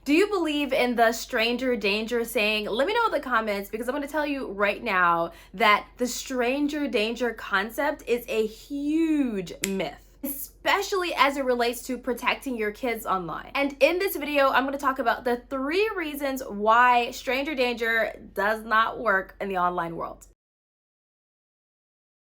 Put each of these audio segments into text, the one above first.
Do you believe in the stranger danger saying? Let me know in the comments, because I'm going to tell you right now that the stranger danger concept is a huge myth, especially as it relates to protecting your kids online. And in this video, I'm going to talk about the 3 reasons why stranger danger does not work in the online world.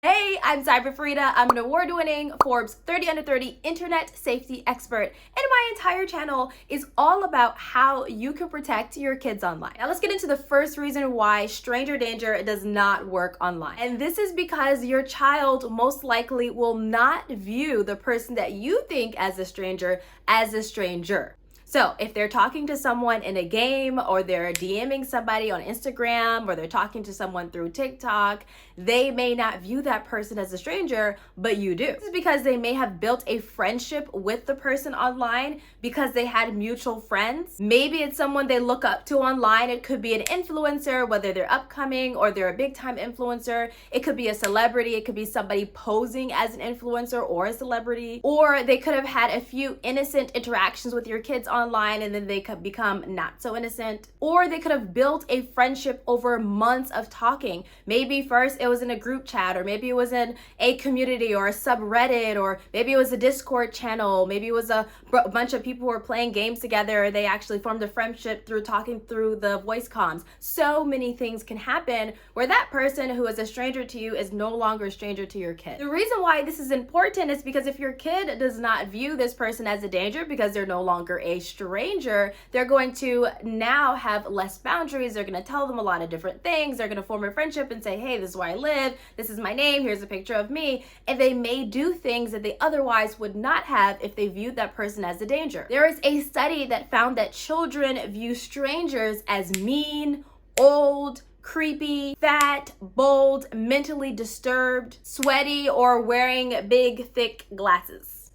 Hey, I'm CyberFareedah. I'm an award-winning Forbes 30 Under 30 internet safety expert, and my entire channel is all about how you can protect your kids online. Now let's get into the first reason why stranger danger does not work online. And this is because your child most likely will not view the person that you think as a stranger as a stranger. So if they're talking to someone in a game, or they're DMing somebody on Instagram, or they're talking to someone through TikTok, they may not view that person as a stranger, but you do. This is because they may have built a friendship with the person online because they had mutual friends. Maybe it's someone they look up to online. It could be an influencer, whether they're upcoming or they're a big time influencer. It could be a celebrity. It could be somebody posing as an influencer or a celebrity. Or they could have had a few innocent interactions with your kids online, and then they could become not so innocent. Or they could have built a friendship over months of talking. Maybe first it was in a group chat, or maybe it was in a community or a subreddit, or maybe it was a Discord channel, maybe it was a bunch of people who were playing games together. They actually formed a friendship through talking through the voice comms. So many things can happen where that person who is a stranger to you is no longer a stranger to your kid. The reason why this is important is because if your kid does not view this person as a danger because they're no longer a stranger, they're going to now have less boundaries. They're going to tell them a lot of different things. They're going to form a friendship and say, hey, this is where I live, this is my name, here's a picture of me. And they may do things that they otherwise would not have if they viewed that person as a danger. There is a study that found that children view strangers as mean, old, creepy, fat, bold, mentally disturbed, sweaty, or wearing big, thick glasses.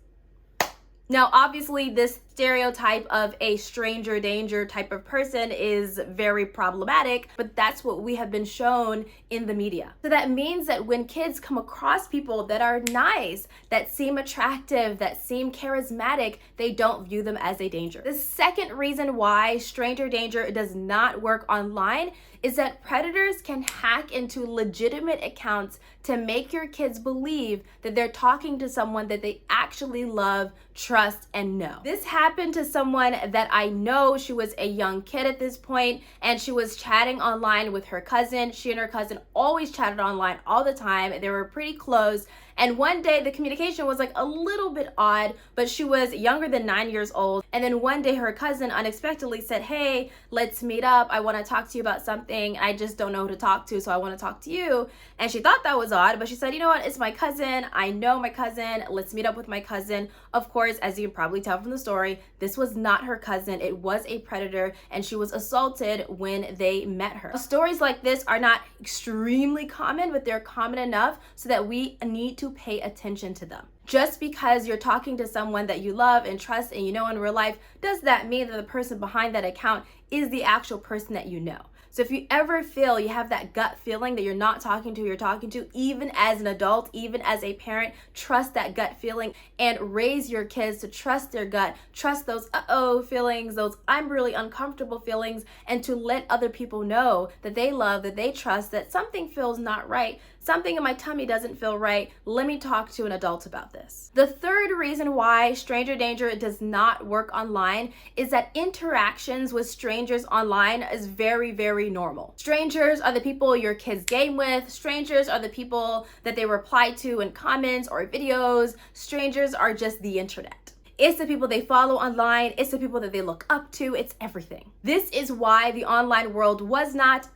Now, obviously, this stereotype of a stranger danger type of person is very problematic, but that's what we have been shown in the media. So that means that when kids come across people that are nice, that seem attractive, that seem charismatic, they don't view them as a danger. The second reason why stranger danger does not work online is that predators can hack into legitimate accounts to make your kids believe that they're talking to someone that they actually love, trust, and know. This happened to someone that I know. She was a young kid at this point, and she was chatting online with her cousin. She and her cousin always chatted online all the time. They were pretty close. And one day the communication was like a little bit odd, but she was younger than 9 years old. And then one day her cousin unexpectedly said, hey, let's meet up. I want to talk to you about something. I just don't know who to talk to, so I want to talk to you. And she thought that was odd, but she said, you know what? It's my cousin. I know my cousin. Let's meet up with my cousin. Of course, as you can probably tell from the story, this was not her cousin. It was a predator, and she was assaulted when they met her. Stories like this are not extremely common, but they're common enough so that we need to pay attention to them. Just because you're talking to someone that you love and trust and you know in real life, does that mean that the person behind that account is the actual person that you know? So if you ever feel you have that gut feeling that you're not talking to who you're talking to, even as an adult, even as a parent, trust that gut feeling and raise your kids to trust their gut, trust those uh-oh feelings, those I'm really uncomfortable feelings, and to let other people know that they love, that they trust, that something feels not right, something in my tummy doesn't feel right. Let me talk to an adult about this. The third reason why stranger danger does not work online is that interactions with strangers online is very, very normal. Strangers are the people your kids game with. Strangers are the people that they reply to in comments or videos. Strangers are just the internet. It's the people they follow online. It's the people that they look up to. It's everything. This is why the online world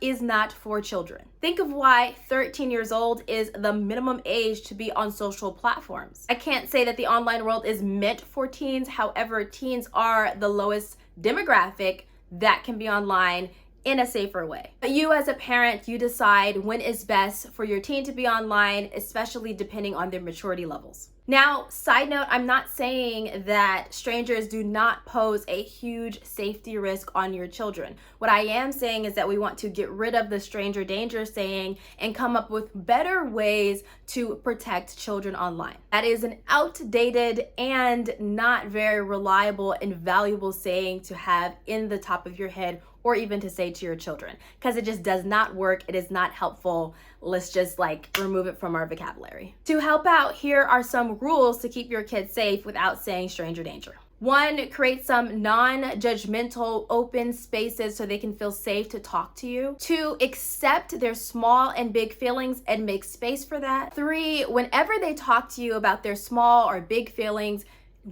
is not for children. Think of why 13 years old is the minimum age to be on social platforms. I can't say that the online world is meant for teens. However, teens are the lowest demographic that can be online in a safer way. But you as a parent, you decide when is best for your teen to be online, especially depending on their maturity levels. Now, side note, I'm not saying that strangers do not pose a huge safety risk on your children. What I am saying is that we want to get rid of the stranger danger saying and come up with better ways to protect children online. That is an outdated and not very reliable and valuable saying to have in the top of your head or even to say to your children, because it just does not work. It is not helpful. Let's just remove it from our vocabulary. To help out, here are some rules to keep your kids safe without saying stranger danger. 1, create some non-judgmental open spaces so they can feel safe to talk to you. 2, accept their small and big feelings and make space for that. 3, whenever they talk to you about their small or big feelings,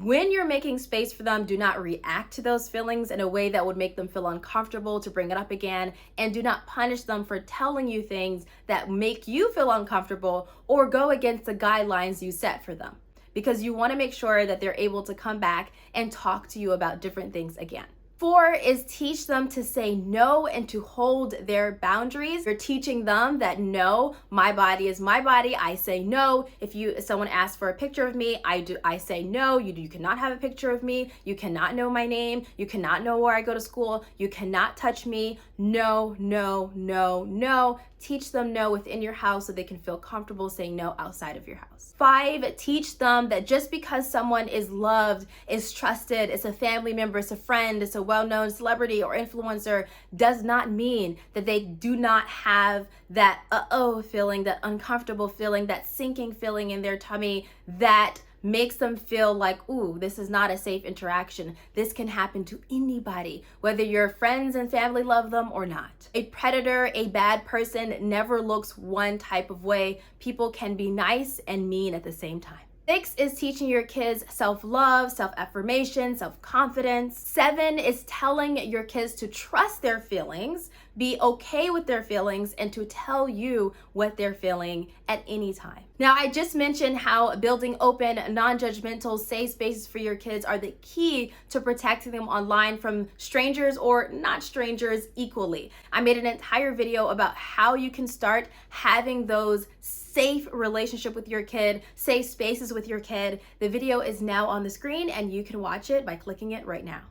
when you're making space for them, do not react to those feelings in a way that would make them feel uncomfortable to bring it up again, and do not punish them for telling you things that make you feel uncomfortable or go against the guidelines you set for them, because you want to make sure that they're able to come back and talk to you about different things again. 4 is teach them to say no and to hold their boundaries. You're teaching them that no, my body is my body. I say no. If someone asks for a picture of me, I say no. You cannot have a picture of me. You cannot know my name. You cannot know where I go to school. You cannot touch me. No, no, no, no. Teach them no within your house so they can feel comfortable saying no outside of your house. 5, teach them that just because someone is loved, is trusted, it's a family member, it's a friend, it's a well-known celebrity or influencer, does not mean that they do not have that feeling, that uncomfortable feeling, that sinking feeling in their tummy that makes them feel like, ooh, this is not a safe interaction. This can happen to anybody, whether your friends and family love them or not. A predator, a bad person never looks one type of way. People can be nice and mean at the same time. 6 is teaching your kids self-love, self-affirmation, self-confidence. 7 is telling your kids to trust their feelings, be okay with their feelings, and to tell you what they're feeling at any time. Now, I just mentioned how building open, non-judgmental, safe spaces for your kids are the key to protecting them online from strangers or not strangers equally. I made an entire video about how you can start having those safe relationship with your kid, safe spaces with your kid. The video is now on the screen and you can watch it by clicking it right now.